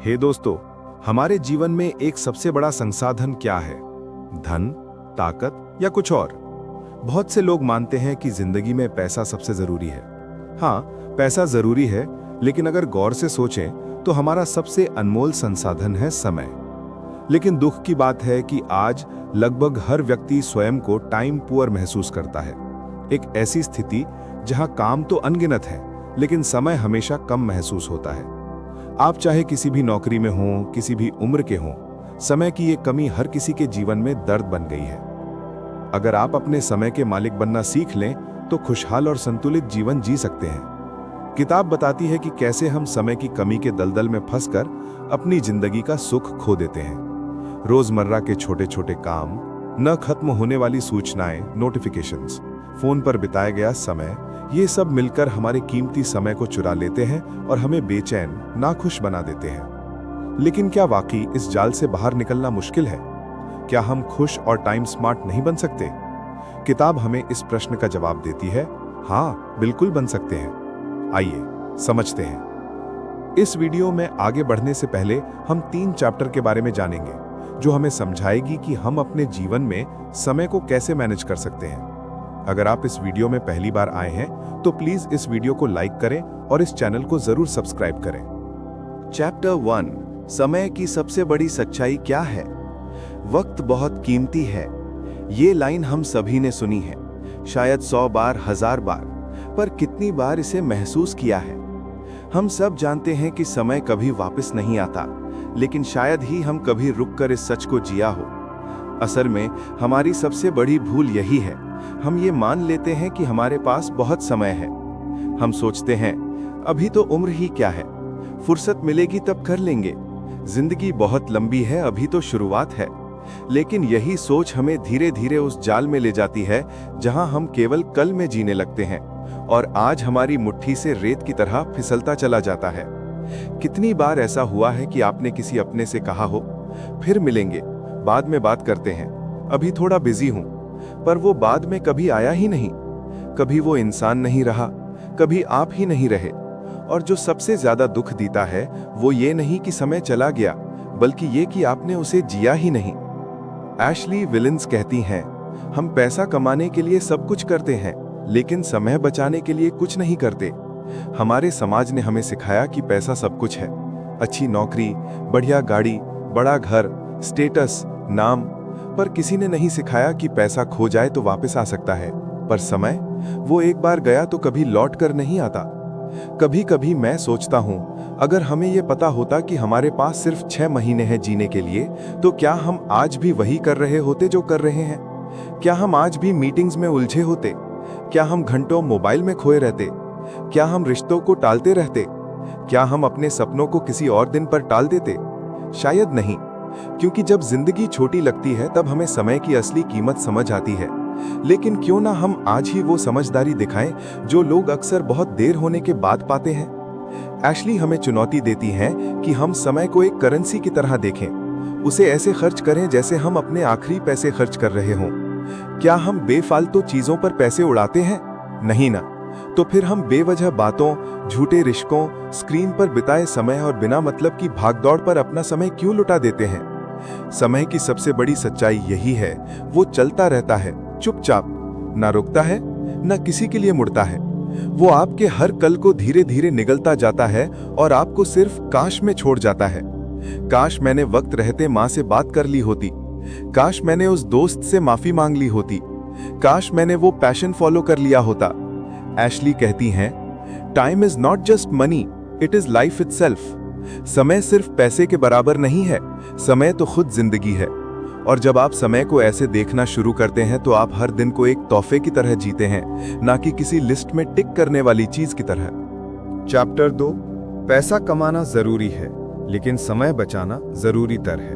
हे दोस्तों, हमारे जीवन में एक सबसे बड़ा संसाधन क्या है? धन, ताकत या कुछ और? बहुत से लोग मानते हैं कि जिंदगी में पैसा सबसे जरूरी है। हाँ, पैसा जरूरी है, लेकिन अगर गौर से सोचें तो हमारा सबसे अनमोल संसाधन है समय। लेकिन दुख की बात है कि आज लगभग हर व्यक्ति स्वयं को टाइम पुअर महसूस करता है। एक ऐसी स्थिति जहां काम तो अनगिनत है, लेकिन समय हमेशा कम महसूस होता है। आप चाहे किसी भी नौकरी में हों, किसी भी उम्र के हों, समय की ये कमी हर किसी के जीवन में दर्द बन गई है। अगर आप अपने समय के मालिक बनना सीख लें तो खुशहाल और संतुलित जीवन जी सकते हैं। किताब बताती है कि कैसे हम समय की कमी के दलदल में फंसकर अपनी जिंदगी का सुख खो देते हैं। रोजमर्रा के छोटे छोटे काम, न खत्म होने वाली सूचनाएं, नोटिफिकेशंस, फोन पर बिताया गया समय, ये सब मिलकर हमारे कीमती समय को चुरा लेते हैं और हमें बेचैन, नाखुश बना देते हैं। लेकिन क्या वाकई इस जाल से बाहर निकलना मुश्किल है? क्या हम खुश और टाइम स्मार्ट नहीं बन सकते? किताब हमें इस प्रश्न का जवाब देती है, हाँ, बिल्कुल बन सकते हैं। आइए समझते हैं। इस वीडियो में आगे बढ़ने से पहले हम 3 चैप्टर के बारे में जानेंगे, जो हमें समझाएगी कि हम अपने जीवन में समय को कैसे मैनेज कर सकते हैं। अगर आप इस वीडियो में पहली बार आए हैं तो प्लीज इस वीडियो को लाइक करें और इस चैनल को जरूर सब्सक्राइब करें। चैप्टर 1, समय की सबसे बड़ी सच्चाई क्या है? वक्त बहुत कीमती है। ये लाइन हम सभी ने सुनी है, शायद 100 बार, 1000 बार, पर कितनी बार इसे महसूस किया है? हम सब जानते हैं कि समय कभी वापस नहीं आता, लेकिन शायद ही हम कभी रुककर इस सच को जिया हो। असल में हमारी सबसे बड़ी भूल यही है, हम ये मान लेते हैं कि हमारे पास बहुत समय है। हम सोचते हैं अभी तो उम्र ही क्या है, फुर्सत मिलेगी तब कर लेंगे, जिंदगी बहुत लंबी है, अभी तो शुरुआत है। लेकिन यही सोच हमें धीरे धीरे उस जाल में ले जाती है जहां हम केवल कल में जीने लगते हैं और आज हमारी मुट्ठी से रेत की तरह फिसलता चला जाता है। कितनी बार ऐसा हुआ है कि आपने किसी अपने से कहा हो, फिर मिलेंगे, बाद में बात करते हैं, अभी थोड़ा बिजी हूं, पर वो बाद में कभी आया ही नहीं। कभी वो इंसान नहीं रहा, कभी आप ही नहीं रहे। और जो सबसे ज्यादा दुख देता है वो ये नहीं कि समय चला गया, बल्कि ये कि आपने उसे जिया ही नहीं। एशली विलिंस कहती हैं, हम पैसा कमाने के लिए सब कुछ करते हैं, लेकिन समय बचाने के लिए कुछ नहीं करते। हमारे समाज ने हमें सिखाया कि पैसा सब कुछ है, अच्छी नौकरी, बढ़िया गाड़ी, बड़ा घर, स्टेटस, नाम, पर किसी ने नहीं सिखाया कि पैसा खो जाए तो वापस आ सकता है, पर समय, वो एक बार गया तो कभी लौट कर नहीं आता। कभी कभी मैं सोचता हूं, अगर हमें ये पता होता कि हमारे पास सिर्फ 6 महीने हैं जीने के लिए, तो क्या हम आज भी वही कर रहे होते जो कर रहे हैं? क्या हम आज भी मीटिंग्स में उलझे होते? क्या हम घंटों मोबाइल में खोए रहते? क्या हम रिश्तों को टालते रहते? क्या हम अपने सपनों को किसी और दिन पर टाल देते? शायद नहीं, क्योंकि जब जिंदगी छोटी लगती है तब हमें समय की असली कीमत समझ आती है। लेकिन क्यों ना हम आज ही वो समझदारी दिखाएं जो लोग अक्सर बहुत देर होने के बाद पाते हैं। एशली हमें चुनौती देती हैं कि हम समय को एक करेंसी की तरह देखें, उसे ऐसे खर्च करें जैसे हम अपने आखिरी पैसे खर्च कर रहे हों। क्या हम बेफालतू चीजों पर पैसे उड़ाते हैं? नहीं ना। तो फिर हम बेवजह बातों, झूठे रिश्तों, स्क्रीन पर बिताए समय और बिना मतलब की भागदौड़ पर अपना समय क्यों लुटा देते हैं? समय की सबसे बड़ी सच्चाई यही है, वो चलता रहता है, चुपचाप, ना रुकता है, ना किसी के लिए मुड़ता है। वो आपके हर कल को धीरे धीरे निगलता जाता है और आपको सिर्फ काश में छोड़ जाता है। काश मैंने वक्त रहते माँ से बात कर ली होती, काश मैंने उस दोस्त से माफी मांग ली होती, काश मैंने वो पैशन फॉलो कर लिया होता। एशली कहती हैं, time is not just money, it is life itself. समय सिर्फ पैसे के बराबर नहीं है, समय तो खुद जिंदगी है। और जब आप समय को ऐसे देखना शुरू करते हैं तो आप हर दिन को एक तोहफे की तरह जीते हैं, ना कि किसी लिस्ट में टिक करने वाली चीज की तरह। चैप्टर 2, पैसा कमाना जरूरी है, लेकिन समय बचाना जरूरी तर है।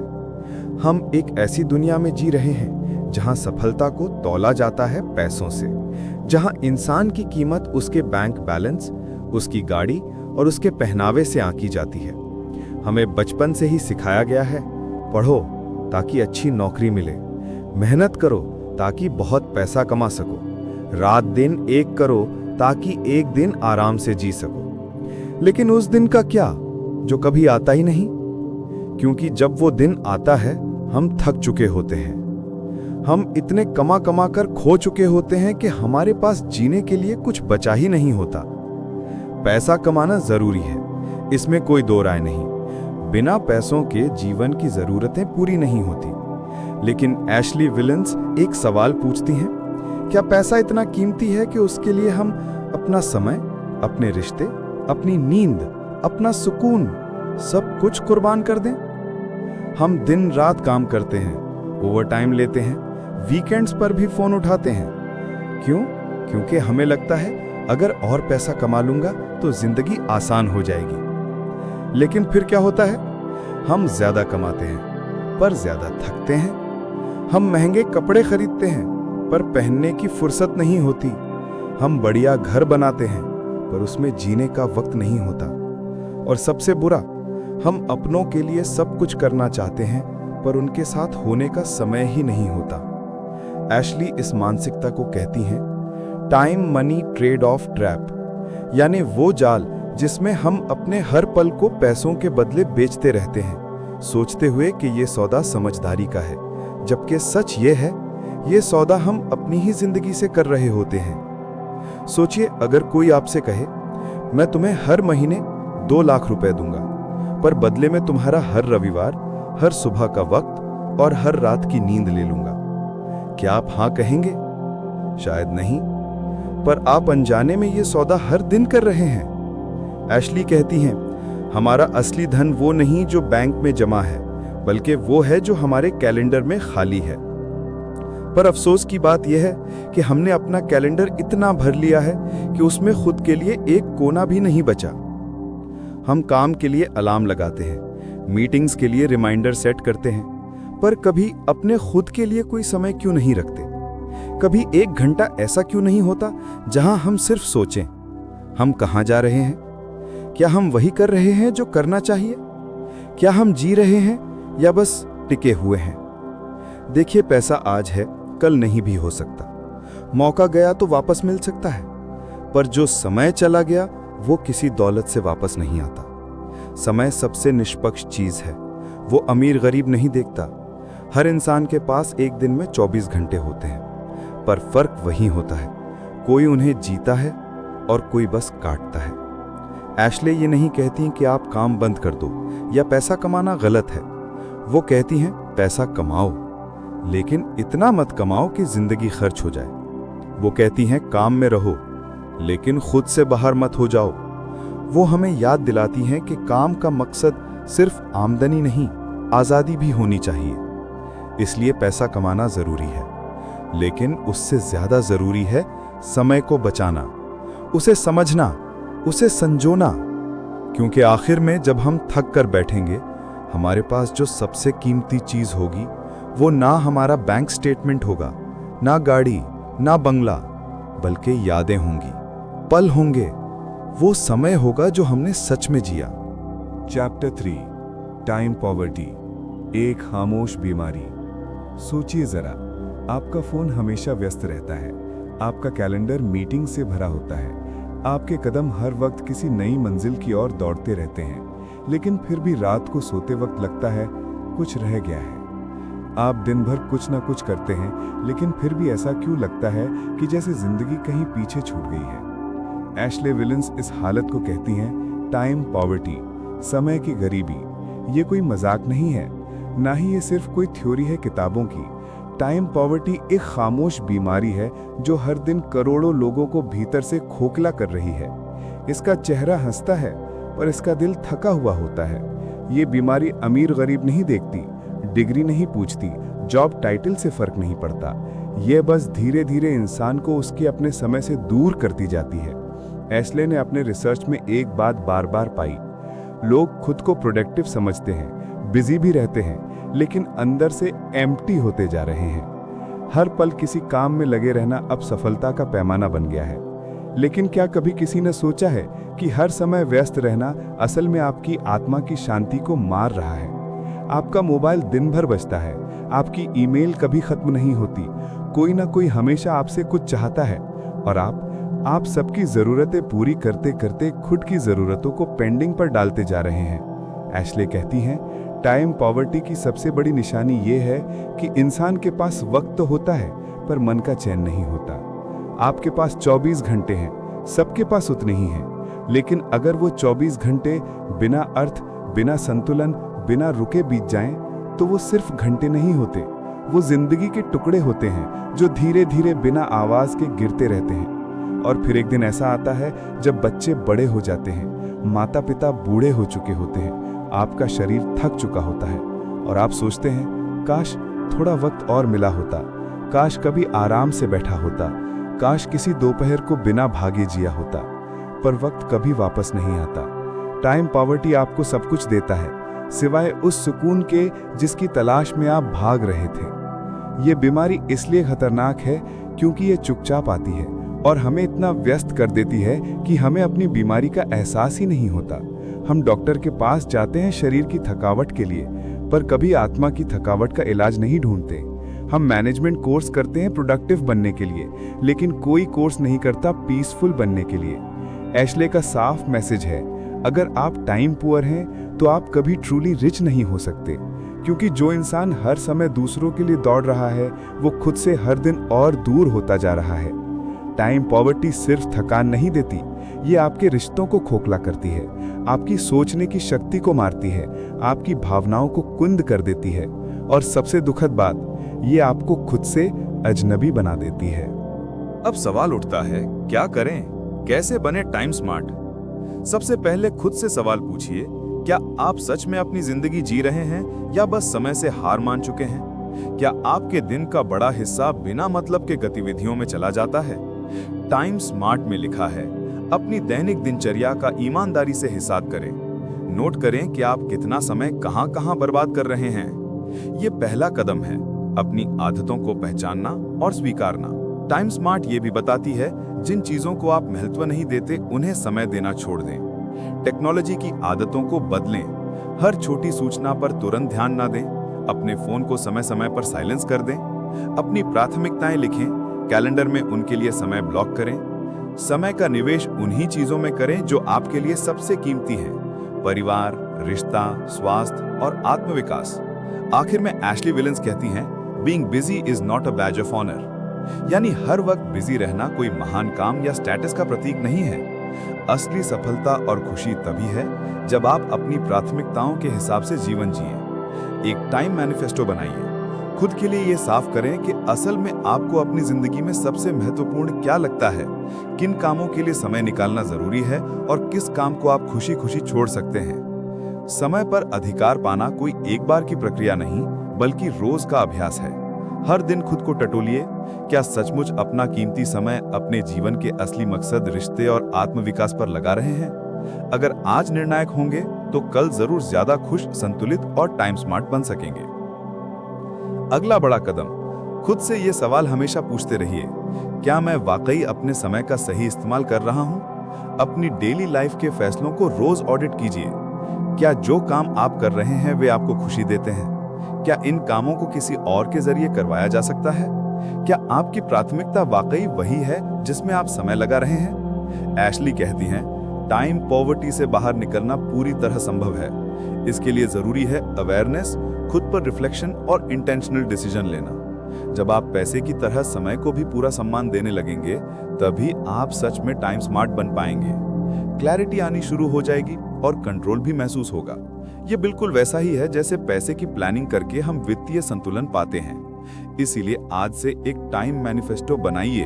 हम एक ऐसी दुनिया में जी रहे हैं जहां सफलता को तौला जाता है पैसों से, जहां इंसान की कीमत उसके बैंक बैलेंस, उसकी गाड़ी और उसके पहनावे से आंकी जाती है। हमें बचपन से ही सिखाया गया है, पढ़ो ताकि अच्छी नौकरी मिले, मेहनत करो ताकि बहुत पैसा कमा सको, रात दिन एक करो ताकि एक दिन आराम से जी सको। लेकिन उस दिन का क्या जो कभी आता ही नहीं? क्योंकि जब वो दिन आता है हम थक चुके होते हैं। हम इतने कमा कमा कर खो चुके होते हैं कि हमारे पास जीने के लिए कुछ बचा ही नहीं होता। पैसा कमाना जरूरी है, इसमें कोई दो राय नहीं। बिना पैसों के जीवन की जरूरतें पूरी नहीं होती। लेकिन एशली विलिंस एक सवाल पूछती हैं, क्या पैसा इतना कीमती है कि उसके लिए हम अपना समय, अपने रिश्ते, अपनी नींद, अपना सुकून सब कुछ कुर्बान कर दें? हम दिन रात काम करते हैं, ओवरटाइम लेते हैं, वीकेंड्स पर भी फोन उठाते हैं। क्यों? क्योंकि हमें लगता है अगर और पैसा कमा लूंगा तो जिंदगी आसान हो जाएगी। लेकिन फिर क्या होता है? हम ज्यादा कमाते हैं पर ज्यादा थकते हैं। हम महंगे कपड़े खरीदते हैं पर पहनने की फुर्सत नहीं होती। हम बढ़िया घर बनाते हैं पर उसमें जीने का वक्त नहीं होता। और सबसे बुरा, हम अपनों के लिए सब कुछ करना चाहते हैं पर उनके साथ होने का समय ही नहीं होता। एशली इस मानसिकता को कहती हैं time money trade off trap, यानी वो जाल जिसमें हम अपने हर पल को पैसों के बदले बेचते रहते हैं, सोचते हुए कि ये सौदा समझदारी का है, जबकि सच ये है ये सौदा हम अपनी ही जिंदगी से कर रहे होते हैं। सोचिए, अगर कोई आपसे कहे मैं तुम्हें हर महीने 2 लाख रुपए दूंगा पर बदले में तुम्हारा हर रविवार, हर सुबह का वक्त और हर रात की नींद ले लूंगा, क्या आप हां कहेंगे? शायद नहीं, पर आप अनजाने में ये सौदा हर दिन कर रहे हैं। एशली कहती हैं हमारा असली धन वो नहीं जो बैंक में जमा है, बल्कि वो है जो हमारे कैलेंडर में खाली है। पर अफसोस की बात यह है कि हमने अपना कैलेंडर इतना भर लिया है कि उसमें खुद के लिए एक कोना भी नहीं बचा। हम काम के लिए अलार्म लगाते हैं, मीटिंग्स के लिए रिमाइंडर सेट करते हैं, पर कभी अपने खुद के लिए कोई समय क्यों नहीं रखते? कभी 1 घंटा ऐसा क्यों नहीं होता जहां हम सिर्फ सोचें हम कहां जा रहे हैं? क्या हम वही कर रहे हैं जो करना चाहिए? क्या हम जी रहे हैं या बस टिके हुए हैं? देखिए, पैसा आज है, कल नहीं भी हो सकता। मौका गया तो वापस मिल सकता है, पर जो समय चला गया वो किसी दौलत से वापस नहीं आता। समय सबसे निष्पक्ष चीज है, वो अमीर गरीब नहीं देखता। हर इंसान के पास एक दिन में 24 घंटे होते हैं, पर फर्क वही होता है, कोई उन्हें जीता है और कोई बस काटता है। एशले ये नहीं कहती कि आप काम बंद कर दो या पैसा कमाना गलत है। वो कहती हैं पैसा कमाओ, लेकिन इतना मत कमाओ कि जिंदगी खर्च हो जाए। वो कहती हैं काम में रहो, लेकिन खुद से बाहर मत हो जाओ। वो हमें याद दिलाती हैं कि काम का मकसद सिर्फ आमदनी नहीं, आज़ादी भी होनी चाहिए। इसलिए पैसा कमाना जरूरी है, लेकिन उससे ज्यादा जरूरी है समय को बचाना, उसे समझना, उसे संजोना। क्योंकि आखिर में जब हम थक कर बैठेंगे, हमारे पास जो सबसे कीमती चीज होगी वो ना हमारा बैंक स्टेटमेंट होगा, ना गाड़ी, ना बंगला, बल्कि यादें होंगी, पल होंगे, वो समय होगा जो हमने सच में जिया। चैप्टर 3 टाइम पॉवर्टी, एक खामोश बीमारी। सोचिए जरा, आपका फोन हमेशा व्यस्त रहता है, आपका कैलेंडर मीटिंग से भरा होता है, आपके कदम हर वक्त किसी नई मंजिल की ओर दौड़ते रहते हैं, लेकिन फिर भी रात को सोते वक्त लगता है कुछ रह गया है। आप दिन भर कुछ ना कुछ करते हैं, लेकिन फिर भी ऐसा क्यों लगता है कि जैसे जिंदगी कहीं पीछे छूट गई है। एशले विलिंस इस हालत को कहती हैं टाइम पॉवर्टी, समय की गरीबी। ये कोई मजाक नहीं है, ना ही ये सिर्फ कोई थ्योरी है किताबों की। टाइम पॉवर्टी एक खामोश बीमारी है जो हर दिन करोड़ों लोगों को भीतर से खोखला कर रही है। इसका चेहरा हंसता है पर इसका दिल थका हुआ होता है। ये बीमारी अमीर गरीब नहीं देखती, डिग्री नहीं पूछती, जॉब टाइटल से फर्क नहीं पड़ता। यह बस धीरे धीरे इंसान को उसके अपने समय से दूर करती जाती है। एशले ने अपने रिसर्च में एक बात बार बार पाई, लोग खुद को प्रोडक्टिव समझते हैं, बिजी भी रहते हैं, लेकिन अंदर से एम्प्टी होते जा रहे हैं। हर पल किसी काम में लगे रहना अब सफलता का पैमाना बन गया है। लेकिन क्या कभी किसी ने सोचा है कि हर समय व्यस्त रहना असल में आपकी आत्मा की शांति को मार रहा है? आपका मोबाइल दिन भर बजता है, आपकी ईमेल कभी खत्म नहीं होती, कोई ना कोई हमेशा आपसे कुछ चाहता है, और आप सबकी जरूरतें पूरी करते करते खुद की जरूरतों को पेंडिंग पर डालते जा रहे हैं। एशले कहती हैं टाइम पॉवर्टी की सबसे बड़ी निशानी ये है कि इंसान के पास वक्त तो होता है पर मन का चैन नहीं होता। आपके पास 24 घंटे हैं, सबके पास उतने ही हैं, लेकिन अगर वो 24 घंटे बिना अर्थ, बिना संतुलन, बिना रुके बीत जाएं, तो वो सिर्फ घंटे नहीं होते, वो जिंदगी के टुकड़े होते हैं जो धीरे धीरे बिना आवाज के गिरते रहते हैं। और फिर एक दिन ऐसा आता है जब बच्चे बड़े हो जाते हैं, माता पिता बूढ़े हो चुके होते हैं, आपका शरीर थक चुका होता है और आप सोचते हैं काश थोड़ा वक्त और मिला होता, काश कभी आराम से बैठा होता, काश किसी दोपहर को बिना भागे जिया होता। पर वक्त कभी वापस नहीं आता। टाइम पॉवर्टी आपको सब कुछ देता है सिवाय उस सुकून के जिसकी तलाश में आप भाग रहे थे। ये बीमारी इसलिए खतरनाक है क्योंकि ये चुपचाप आती है और हमें इतना व्यस्त कर देती है कि हमें अपनी बीमारी का एहसास ही नहीं होता। हम डॉक्टर के पास जाते हैं शरीर की थकावट के लिए, पर कभी आत्मा की थकावट का इलाज नहीं ढूंढते। हम मैनेजमेंट कोर्स करते हैं प्रोडक्टिव बनने के लिए, लेकिन कोई कोर्स नहीं करता पीसफुल बनने के लिए। एशले का साफ मैसेज है, अगर आप टाइम पुअर हैं तो आप कभी ट्रूली रिच नहीं हो सकते, क्योंकि जो इंसान हर समय दूसरों के लिए दौड़ रहा है वो खुद से हर दिन और दूर होता जा रहा है। टाइम पॉवर्टी सिर्फ थकान नहीं देती, ये आपके रिश्तों को खोखला करती है, आपकी सोचने की शक्ति को मारती है, आपकी भावनाओं को कुंद कर देती है और सबसे दुखद बात, ये आपको खुद से अजनबी बना देती है। अब सवाल उठता है, क्या करें, कैसे बने टाइम स्मार्ट? सबसे पहले खुद से सवाल पूछिए, क्या आप सच में अपनी जिंदगी जी रहे हैं या बस समय से हार मान चुके हैं? क्या आपके दिन का बड़ा हिस्सा बिना मतलब के गतिविधियों में चला जाता है? टाइम स्मार्ट में लिखा है, अपनी दैनिक दिनचर्या का ईमानदारी से हिसाब करें। नोट करें कि आप कितना समय कहां-कहां बर्बाद कर रहे हैं। ये पहला कदम है, अपनी आदतों को पहचानना और स्वीकारना। टाइम स्मार्ट ये भी बताती है, जिन चीजों को आप महत्व नहीं देते उन्हें समय देना छोड़ दें। टेक्नोलॉजी की आदतों को बदलें, हर छोटी सूचना पर तुरंत ध्यान ना दें, अपने फोन को समय समय पर साइलेंस कर दें, अपनी प्राथमिकताएं लिखें, कैलेंडर में उनके लिए समय ब्लॉक करें। समय का निवेश उन्हीं चीजों में करें जो आपके लिए सबसे कीमती हैं, परिवार, रिश्ता, स्वास्थ्य और आत्मविकास। आखिर में एशली विलिंस कहती हैं, being busy is not a badge of honour, यानी हर वक्त बिजी रहना कोई महान काम या स्टेटस का प्रतीक नहीं है। असली सफलता और खुशी तभी है जब आप अपनी प्राथमिकताओं के हिसाब से जीवन जिएं। एक टाइम मैनिफेस्टो बनाइए, खुद के लिए ये साफ करें कि असल में आपको अपनी जिंदगी में सबसे महत्वपूर्ण क्या लगता है, किन कामों के लिए समय निकालना जरूरी है और किस काम को आप खुशी खुशी छोड़ सकते हैं। समय पर अधिकार पाना कोई एक बार की प्रक्रिया नहीं, बल्कि रोज का अभ्यास है। हर दिन खुद को टटोलिए, क्या सचमुच अपना कीमती समय अपने जीवन के असली मकसद, रिश्ते और आत्मविकास पर लगा रहे हैं? अगर आज निर्णायक होंगे तो कल जरूर ज्यादा खुश, संतुलित और टाइम स्मार्ट बन सकेंगे। अगला बड़ा कदम, खुद से ये सवाल हमेशा पूछते रहिए, क्या मैं वाकई अपने समय का सही इस्तेमाल कर रहा हूं? अपनी डेली लाइफ के फैसलों को रोज ऑडिट कीजिए। क्या जो काम आप कर रहे हैं वे आपको खुशी देते हैं? क्या इन कामों को किसी और के जरिए करवाया जा सकता है? क्या आपकी प्राथमिकता वाकई वही है जिसमें आप समय लगा रहे हैं? एशली कहती हैं, टाइम पॉवर्टी से बाहर निकलना पूरी तरह संभव है। इसके लिए जरूरी है अवेयरनेस, खुद पर रिफ्लेक्शन और इंटेंशनल डिसीजन लेना। जब आप पैसे की तरह समय को भी पूरा सम्मान देने लगेंगे, तभी आप सच में टाइम स्मार्ट बन पाएंगे। क्लैरिटी आनी शुरू हो जाएगी और कंट्रोल भी महसूस होगा। ये बिल्कुल वैसा ही है जैसे पैसे की प्लानिंग करके हम वित्तीय संतुलन पाते हैं। इसीलिए आज से एक टाइम मैनिफेस्टो बनाइए।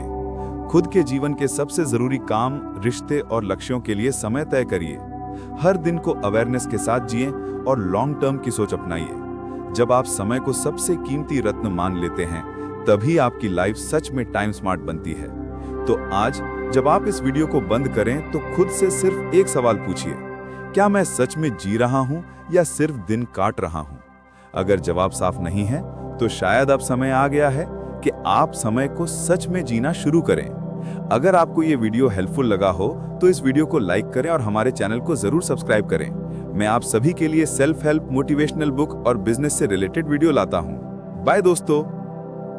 खुद के जीवन के सबसे जरूरी काम, रिश्ते और लक्ष्यों के लिए समय तय करिए। हर दिन को अवेयरनेस के साथ जिएं और लॉन्ग टर्म की सोच अपनाइए। जब आप समय को सबसे कीमती रत्न मान लेते हैं, तभी आपकी लाइफ सच में टाइम स्मार्ट बनती है। तो आज जब आप इस वीडियो को बंद करें तो खुद से सिर्फ एक सवाल पूछिए, क्या मैं सच में जी रहा हूं या सिर्फ दिन काट रहा हूं? अगर जवाब साफ नहीं है तो शायद अब समय आ गया है कि आप समय को सच में जीना शुरू करें। अगर आपको ये वीडियो हेल्पफुल लगा हो तो इस वीडियो को लाइक करें और हमारे चैनल को जरूर सब्सक्राइब करें। मैं आप सभी के लिए सेल्फ हेल्प, मोटिवेशनल बुक और बिजनेस से रिलेटेड वीडियो लाता हूं। बाय दोस्तों।